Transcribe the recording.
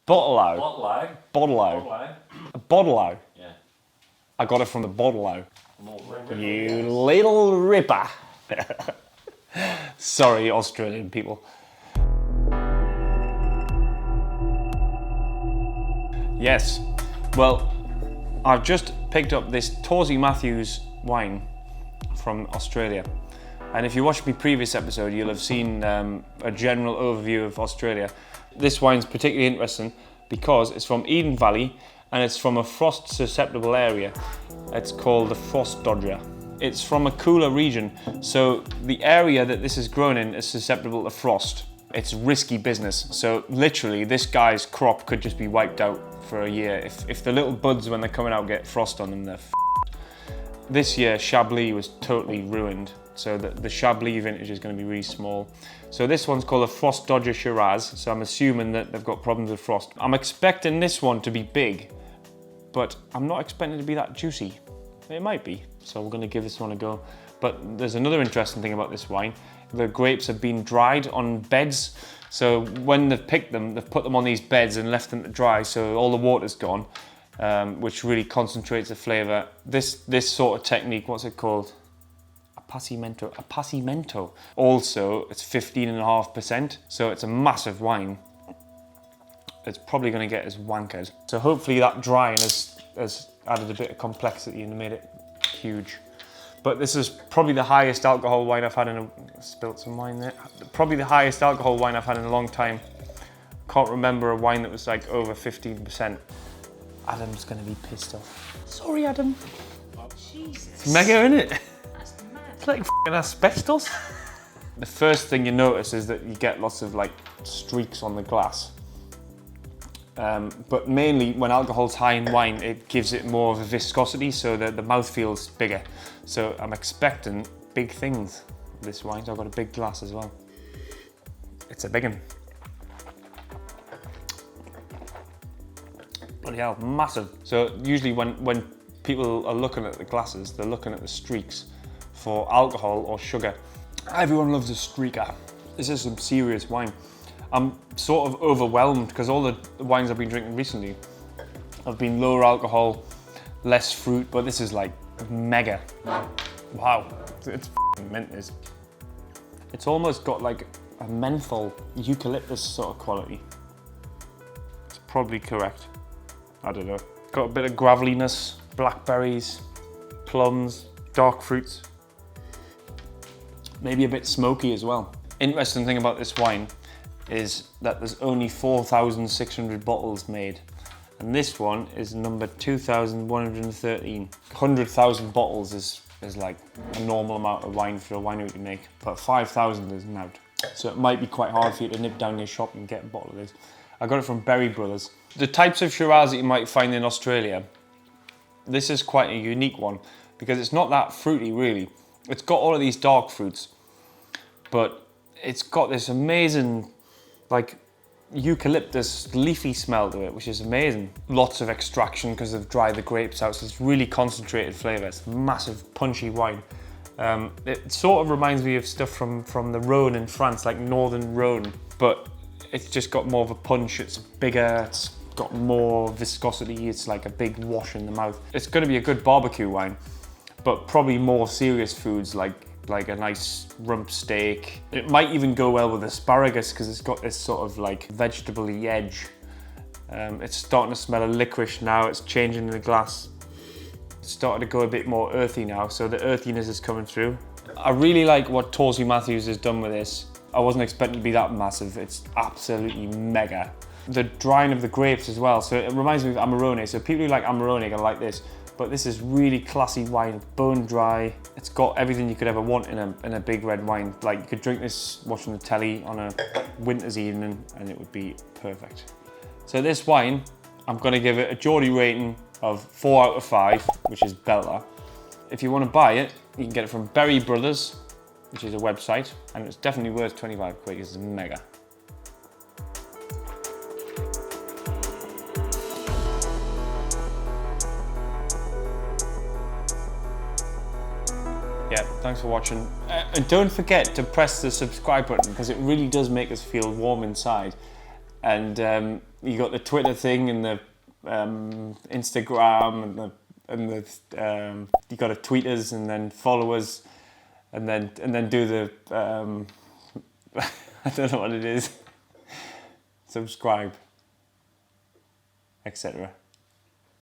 Bottle-o. Bottle-o. Bottle-o. Bottle-o. A bottle-o. Yeah. I got it from the bottle-o. More You little ripper. Sorry, Australian people. Yes. Well, I've just picked up this Torzi Matthews wine from Australia. And if you watched my previous episode, you'll have seen a general overview of Australia. This wine's particularly interesting because it's from Eden Valley and it's from a frost-susceptible area. It's called the Frost Dodger. It's from a cooler region, so the area that this is grown in is susceptible to frost. It's risky business, so literally this guy's crop could just be wiped out for a year. If the little buds when they're coming out get frost on them, they're This year Chablis was totally ruined, so the Chablis vintage is going to be really small. So this one's called a Frost Dodger Shiraz, so I'm assuming that they've got problems with frost. I'm expecting this one to be big, but I'm not expecting it to be that juicy. It might be, so we're going to give this one a go. But there's another interesting thing about this wine. The grapes have been dried on beds, so when they've picked them, they've put them on these beds and left them to dry, so all the water's gone, which really concentrates the flavour. This sort of technique, what's it called? Appassimento. Appassimento. Also, it's 15.5%, so it's a massive wine. It's probably going to get us wankered. So hopefully that drying has added a bit of complexity and made it huge. But this is probably the highest alcohol wine I've had in a... Spilt some wine there. Probably the highest alcohol wine I've had in a long time. Can't remember a wine that was like over 15%. Adam's going to be pissed off. Sorry, Adam. Jesus. It's mega, isn't it? That's mad. It's like f***ing asbestos. The first thing you notice is that you get lots of like streaks on the glass. But mainly when alcohol's high in wine, it gives it more of a viscosity, so that the mouth feels bigger. So I'm expecting big things with this wine. So I've got a big glass as well. It's a big one. Bloody hell, massive. So usually when people are looking at the glasses, they're looking at the streaks for alcohol or sugar. Everyone loves a streaker. This is some serious wine. I'm sort of overwhelmed because all the wines I've been drinking recently have been lower alcohol, less fruit, but this is like mega. Wow, it's f***ing mint, this. It's almost got like a menthol eucalyptus sort of quality. It's probably correct. I don't know. Got a bit of graveliness, blackberries, plums, dark fruits. Maybe a bit smoky as well. Interesting thing about this wine is that there's only 4,600 bottles made. And this one is number 2,113. 100,000 bottles is like a normal amount of wine for a winery to make, but 5,000 isn't out. So it might be quite hard for you to nip down your shop and get a bottle of this. I got it from Berry Brothers. The types of Shiraz that you might find in Australia, this is quite a unique one because it's not that fruity really. It's got all of these dark fruits, but it's got this amazing like eucalyptus leafy smell to it, which is amazing. Lots of extraction because they've dried the grapes out, so it's really concentrated flavour. It's massive punchy wine. It sort of reminds me of stuff from the Rhône in France, like Northern Rhône, but it's just got more of a punch. It's bigger, it's got more viscosity, it's like a big wash in the mouth. It's going to be a good barbecue wine, but probably more serious foods like a nice rump steak. It might even go well with asparagus because it's got this sort of like vegetable-y edge. It's starting to smell of licorice now, it's changing in the glass. It's starting to go a bit more earthy now, so the earthiness is coming through. I really like what Torzi Matthews has done with this. I wasn't expecting to be that massive, it's absolutely mega. The drying of the grapes as well, so it reminds me of Amarone, so people who like Amarone are gonna like this. But this is really classy wine, bone dry. It's got everything you could ever want in a big red wine. Like you could drink this watching the telly on a winter's evening and it would be perfect. So this wine, I'm gonna give it a Geordie rating of 4 out of 5, which is belter. If you wanna buy it, you can get it from Berry Brothers, which is a website, and it's definitely worth 25 quid, it's mega. Yeah, thanks for watching. And don't forget to press the subscribe button because it really does make us feel warm inside. and you got the Twitter thing and the Instagram and the you got to tweet us and then follow us and then do the I don't know what it is, subscribe, etc.